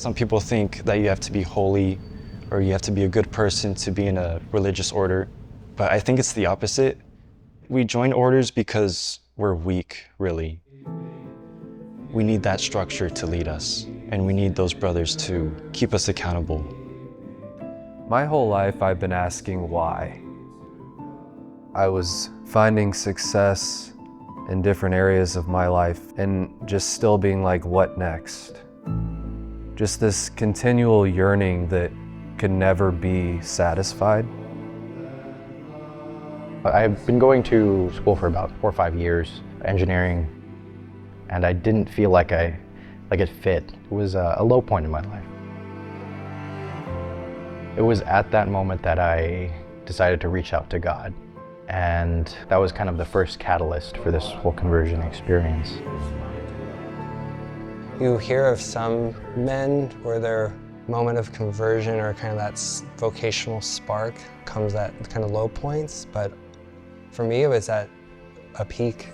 Some people think that you have to be holy or you have to be a good person to be in a religious order, but I think it's the opposite. We join orders because we're weak, really. We need that structure to lead us, and we need those brothers to keep us accountable. My whole life I've been asking why. I was finding success in different areas of my life and just still being like, what next? Just this continual yearning that could never be satisfied. I've been going to school for about 4 or 5 years, engineering, and I didn't feel like it fit. It was a low point in my life. It was at that moment that I decided to reach out to God, and that was kind of the first catalyst for this whole conversion experience. You hear of some men where their moment of conversion or kind of that vocational spark comes at kind of low points, but for me it was at a peak.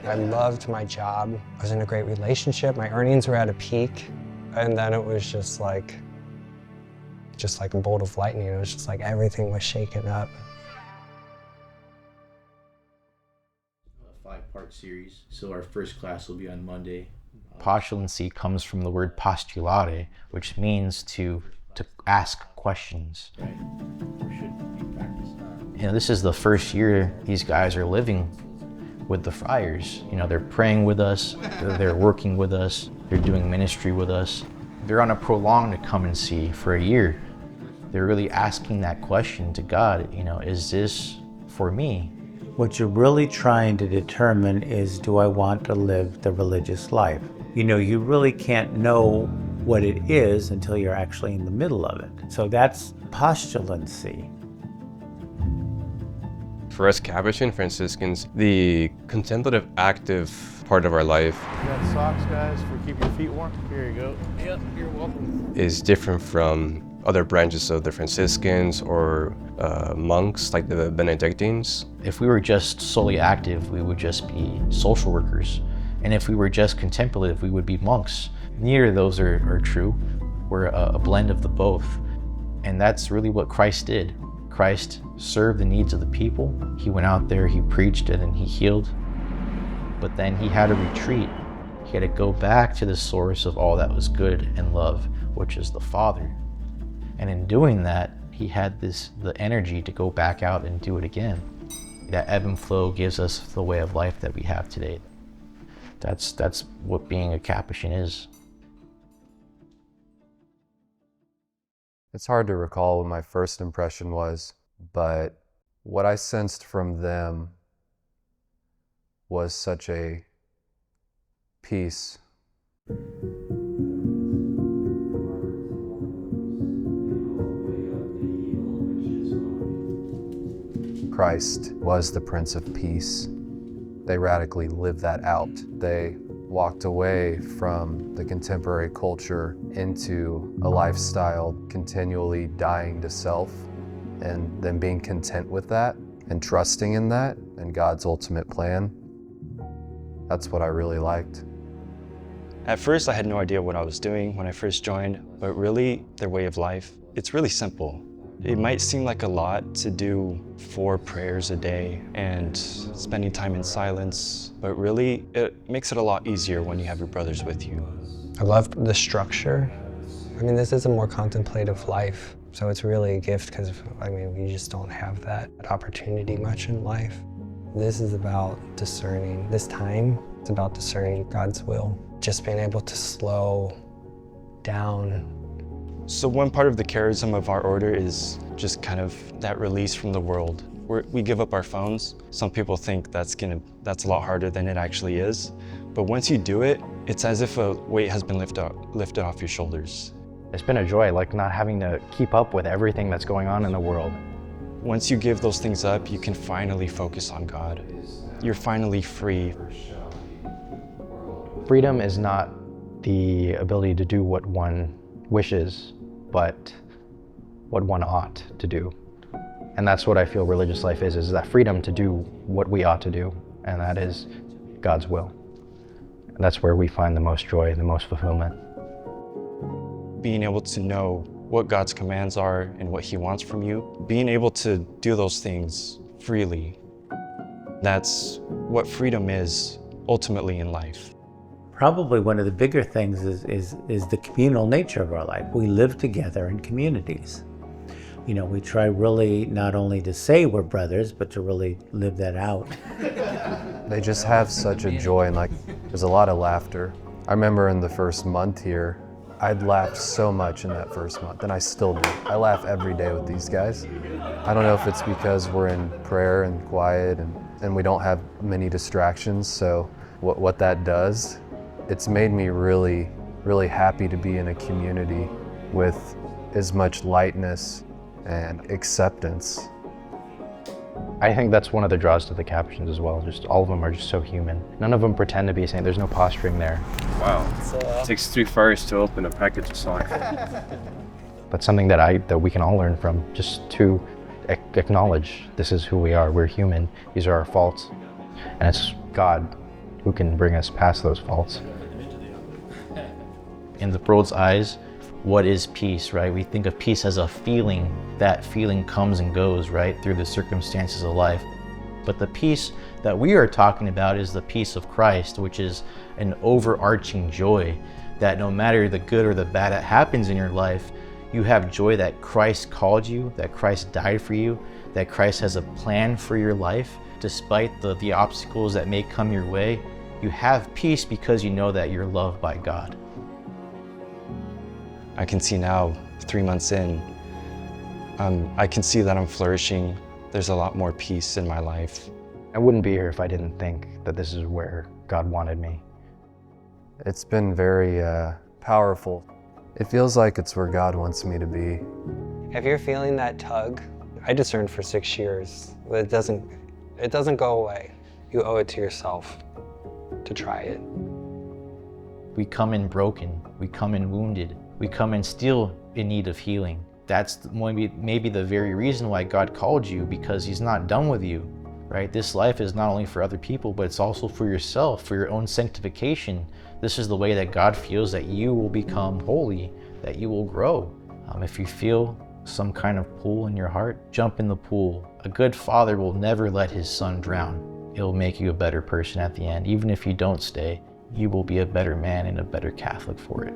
I loved my job. I was in a great relationship. My earnings were at a peak, and then it was just like a bolt of lightning. It was just like everything was shaken up. A 5-part series. So our first class will be on Monday. Postulancy comes from the word postulare, which means to ask questions. Right. We should be practiced on. You know, this is the first year these guys are living with the friars. You know, they're praying with us, they're working with us, they're doing ministry with us. They're on a prolonged accomptancy for a year. They're really asking that question to God, you know, is this for me? What you're really trying to determine is, do I want to live the religious life? You know, you really can't know what it is until you're actually in the middle of it. So that's postulancy. For us Capuchin Franciscans, the contemplative active part of our life You got socks, guys, for keep your feet warm? Here you go. Yep, you're welcome. Is different from other branches of the Franciscans or monks like the Benedictines. If we were just solely active, we would just be social workers. And if we were just contemplative, we would be monks. Neither of those are true. We're a blend of the both. And that's really what Christ did. Christ served the needs of the people. He went out there, he preached it, and he healed. But then he had to retreat. He had to go back to the source of all that was good and love, which is the Father. And in doing that, he had the energy to go back out and do it again. That ebb and flow gives us the way of life that we have today. That's what being a Capuchin is. It's hard to recall what my first impression was, but what I sensed from them was such a peace. Christ was the Prince of Peace. They radically lived that out. They walked away from the contemporary culture into a lifestyle continually dying to self, and then being content with that and trusting in that and God's ultimate plan. That's what I really liked. At first, I had no idea what I was doing when I first joined, but really, their way of life, it's really simple. It might seem like a lot to do 4 prayers a day and spending time in silence, but really, it makes it a lot easier when you have your brothers with you. I loved the structure. I mean, this is a more contemplative life, so it's really a gift because, I mean, we just don't have that opportunity much in life. This is about discerning. This time, it's about discerning God's will. Just being able to slow down. So one part of the charism of our order is just kind of that release from the world. We give up our phones. Some people think that's a lot harder than it actually is. But once you do it, it's as if a weight has been lifted off your shoulders. It's been a joy, like not having to keep up with everything that's going on in the world. Once you give those things up, you can finally focus on God. You're finally free. Freedom is not the ability to do what one wishes, but what one ought to do. And that's what I feel religious life is that freedom to do what we ought to do, and that is God's will. And that's where we find the most joy, the most fulfillment. being able to know what God's commands are and what He wants from you, being able to do those things freely. That's what freedom is ultimately in life. Probably one of the bigger things is the communal nature of our life. We live together in communities. You know, we try really not only to say we're brothers, but to really live that out. They just have such a joy, and like, there's a lot of laughter. I remember in the first month here, I'd laughed so much in that first month, and I still do. I laugh every day with these guys. I don't know if it's because we're in prayer and quiet and we don't have many distractions, so what that does, it's made me really, really happy to be in a community with as much lightness and acceptance. I think that's one of the draws to the Capuchins as well. Just all of them are just so human. None of them pretend to be a saint. There's no posturing there. Wow. It takes 3 friars to open a package of socks. That's something that we can all learn from, just to acknowledge this is who we are. We're human. These are our faults. And it's God who can bring us past those faults. In the world's eyes, what is peace, right? We think of peace as a feeling. That feeling comes and goes, right, through the circumstances of life. But the peace that we are talking about is the peace of Christ, which is an overarching joy that no matter the good or the bad that happens in your life, you have joy that Christ called you, that Christ died for you, that Christ has a plan for your life. Despite the obstacles that may come your way, you have peace because you know that you're loved by God. I can see now, 3 months in, I can see that I'm flourishing. There's a lot more peace in my life. I wouldn't be here if I didn't think that this is where God wanted me. It's been very powerful. It feels like it's where God wants me to be. If you're feeling that tug, I discerned for 6 years, but it doesn't go away. You owe it to yourself to try it. We come in broken, we come in wounded, we come in still in need of healing. That's maybe the very reason why God called you, because He's not done with you, right? This life is not only for other people, but it's also for yourself, for your own sanctification. This is the way that God feels that you will become holy, that you will grow. If you feel some kind of pull in your heart, jump in the pool. A good father will never let his son drown. It'll make you a better person at the end. Even if you don't stay, you will be a better man and a better Catholic for it.